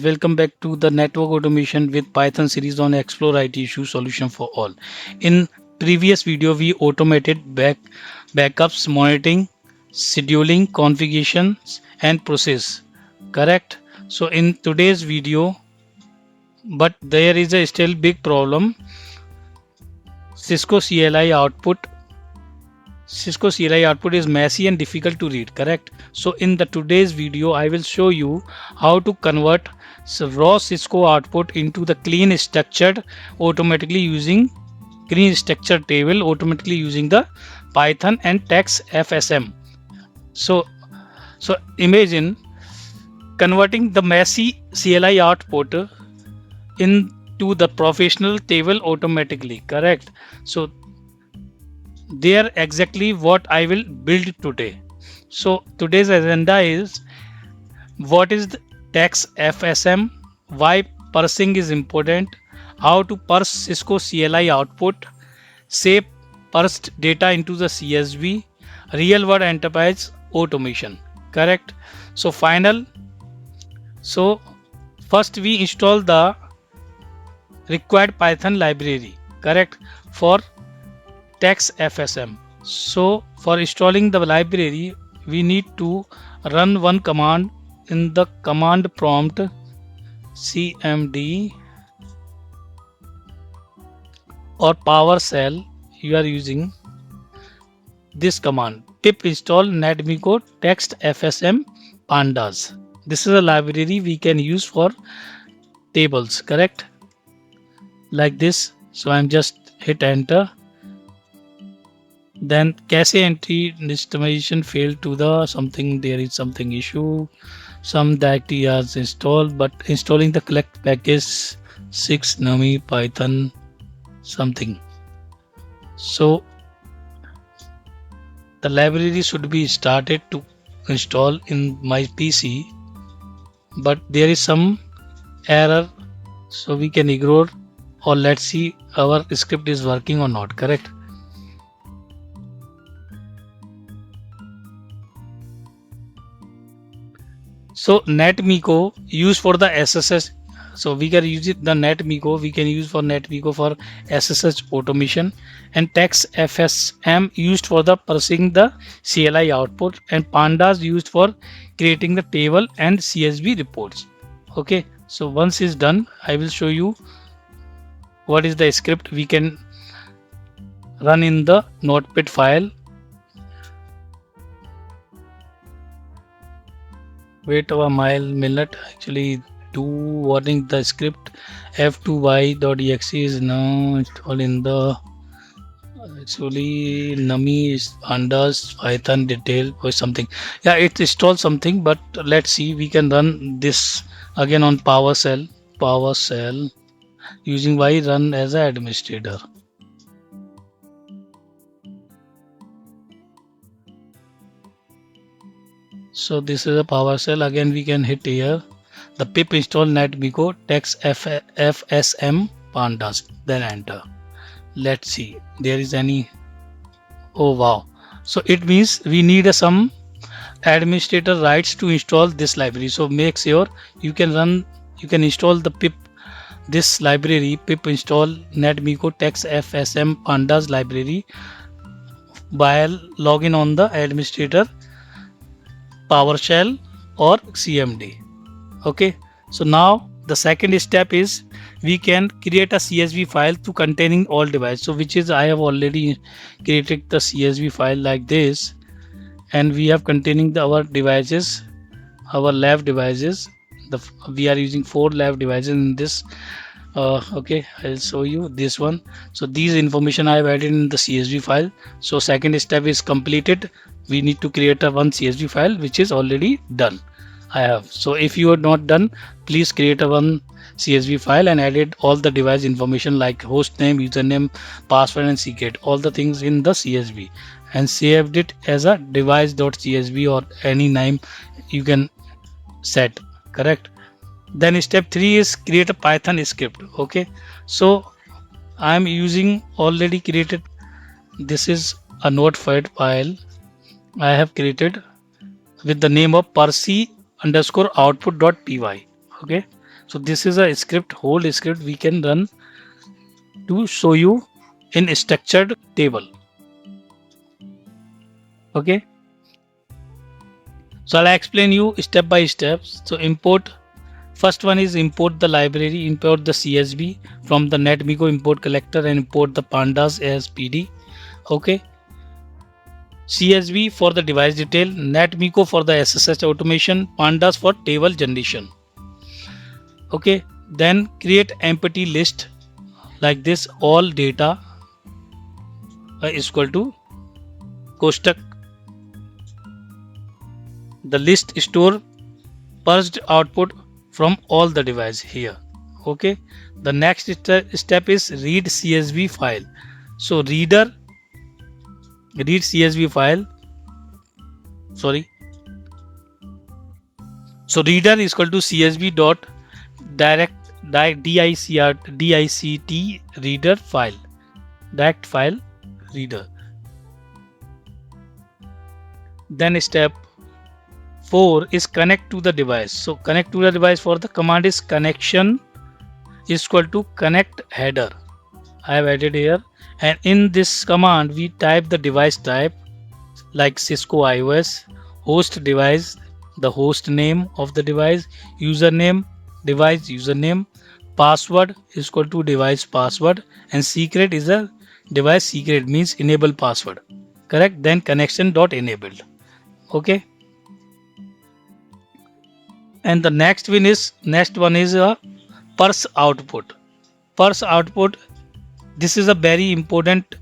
Welcome back to the network automation with Python series on Explore IT issue solution for all. In previous video, we automated backups, monitoring, scheduling, configurations, and process. Correct. So in today's video, but there is a still big problem. Cisco CLI output Cisco CLI output is messy and difficult to read, correct? So in the today's video, I will show you how to convert raw Cisco output into the clean structured table automatically using the Python and text FSM. So imagine converting the messy CLI output into the professional table automatically, correct? So there exactly what I will build today. So today's agenda is what is the text FSM, why parsing is important, how to parse Cisco CLI output, save parsed data into the CSV, real world enterprise automation, correct? So first we install the required Python library, correct, for text FSM. So for installing the library, we need to run one command in the command prompt cmd or PowerShell. You are using this command pip install netmiko text FSM pandas. This is a library we can use for tables, correct, like this. So I'm just hit enter. Then cache entry installation failed to the something, there is something issue, some that is installed, but installing the collect package 6 nami python something. So the library should be started to install in my PC, but there is some error, so we can ignore, or let's see our script is working or not, correct? So netmiko used for the SSH. So we can use it the netmiko. We can use for netmiko for SSH automation, and text FSM used for the parsing the CLI output, and pandas used for creating the table and CSV reports. Okay. So once it's done, I will show you what is the script we can run in the notepad file. Wait a minute, actually do warning the script f2y.exe is now installed in the actually nami is pandas python detail or something. Yeah, it installed something, but let's see, we can run this again on PowerShell using y run as an administrator. So this is a PowerShell. Again we can hit here the pip install netmiko text FSM pandas, then enter. Let's see there is any. Oh wow, so it means we need some administrator rights to install this library. So make sure you can install the pip this library pip install netmiko text FSM pandas library while login on the administrator PowerShell or CMD. Okay, so now the second step is we can create a CSV file to containing all devices. So which is I have already created the CSV file like this, and we have containing our devices, our lab devices. We are using 4 lab devices in this. Okay, I'll show you this one. So these information I have added in the CSV file. So second step is completed. We need to create a one CSV file, which is already done. I have. So if you are not done, please create a one CSV file and added all the device information like host name, username, password, and secret, all the things in the CSV, and saved it as a device.csv or any name you can set, correct? Then step 3 is create a Python script. Okay, so I am using already created, this is a notepad file I have created with the name of parsi_output.py. Okay, So this is a script, whole script we can run to show you in structured table. Okay, so I'll explain you step by step. So import, first one is import the library, import the CSV from the NetMiko import collector and import the pandas as PD. Okay, CSV for the device detail, NetMiko for the SSH automation, pandas for table generation. Okay, then create empty list like this, all data is equal to Kostak. The list store purged output from all the device here. Okay, the next step is read CSV file. So read CSV file, sorry, so reader is equal to CSV dot dict reader file, direct file reader. Then step 4 is connect to the device. So connect to the device, for the command is connection is equal to connect header. I have added here, and in this command we type the device type like Cisco iOS, host device, the host name of the device, username, device username, password is equal to device password, and secret is a device secret, means enable password. Correct. Then connection dot enabled. Okay. And the next one is a purse output. Purse output, this is a very important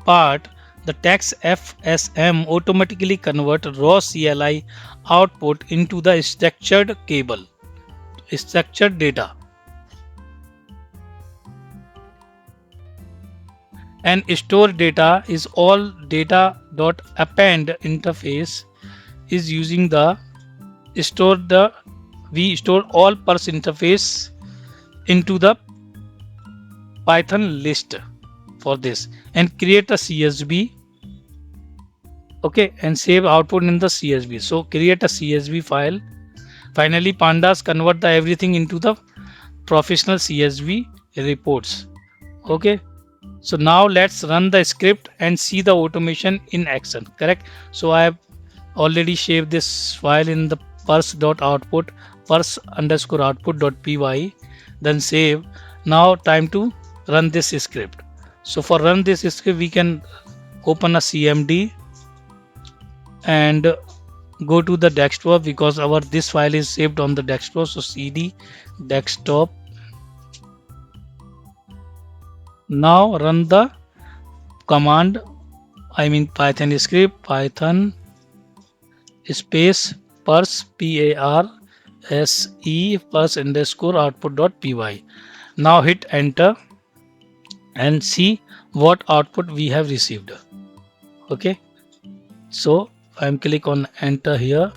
part. The text FSM automatically convert raw CLI output into the structured cable, structured data. And store data is all data dot append interface is using the we store all purse interface into the Python list for this, and create a CSV. Okay, and save output in the CSV. So create a CSV file. Finally, pandas convert the everything into the professional CSV reports. Okay, so now let's run the script and see the automation in action. Correct. So I have already saved this file in the purse.output, purse_output.py, then save. Now time to run this script. So for run this script, we can open a CMD and go to the desktop, because our this file is saved on the desktop. So cd desktop. Now run the command, I mean Python script, Python space purse parse purse_output.py. Now hit enter and see what output we have received. Okay, so I'm click on enter here.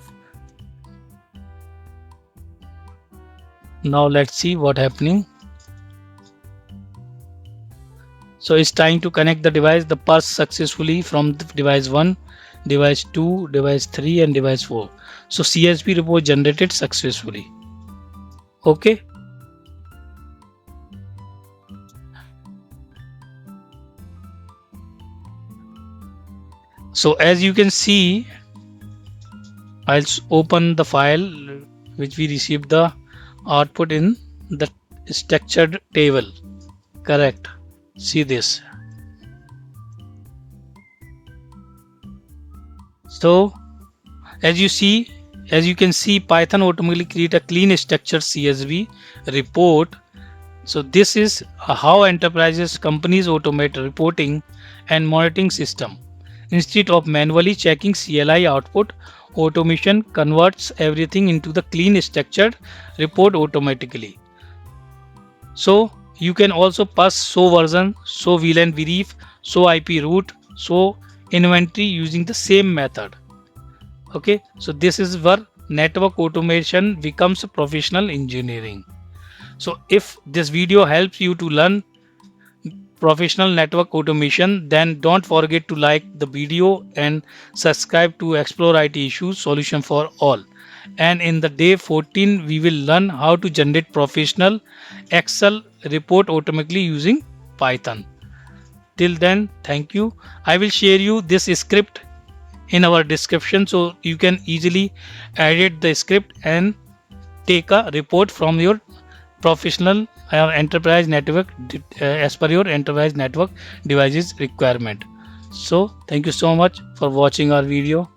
Now let's see what happening. So it's trying to connect the device, the purse successfully from device 1, device 2, device 3 and device 4. So CSV report generated successfully. Okay. So as you can see, I'll open the file which we received the output in the structured table. Correct. See this. So as you can see, Python automatically create a clean structured CSV report. So this is how enterprises, companies automate reporting and monitoring system. Instead of manually checking CLI output, automation converts everything into the clean structured report automatically. So you can also pass show version, show VLAN brief, show IP route, show inventory using the same method. Okay, so this is where network automation becomes professional engineering. So if this video helps you to learn professional network automation, then don't forget to like the video and subscribe to Explore IT Issues Solution for All. and in the day 14 we will learn how to generate professional Excel report automatically using Python. Till then, thank you. I will share you this script in our description so you can easily edit the script and take a report from your professional enterprise network as per your enterprise network devices requirement. So thank you so much for watching our video.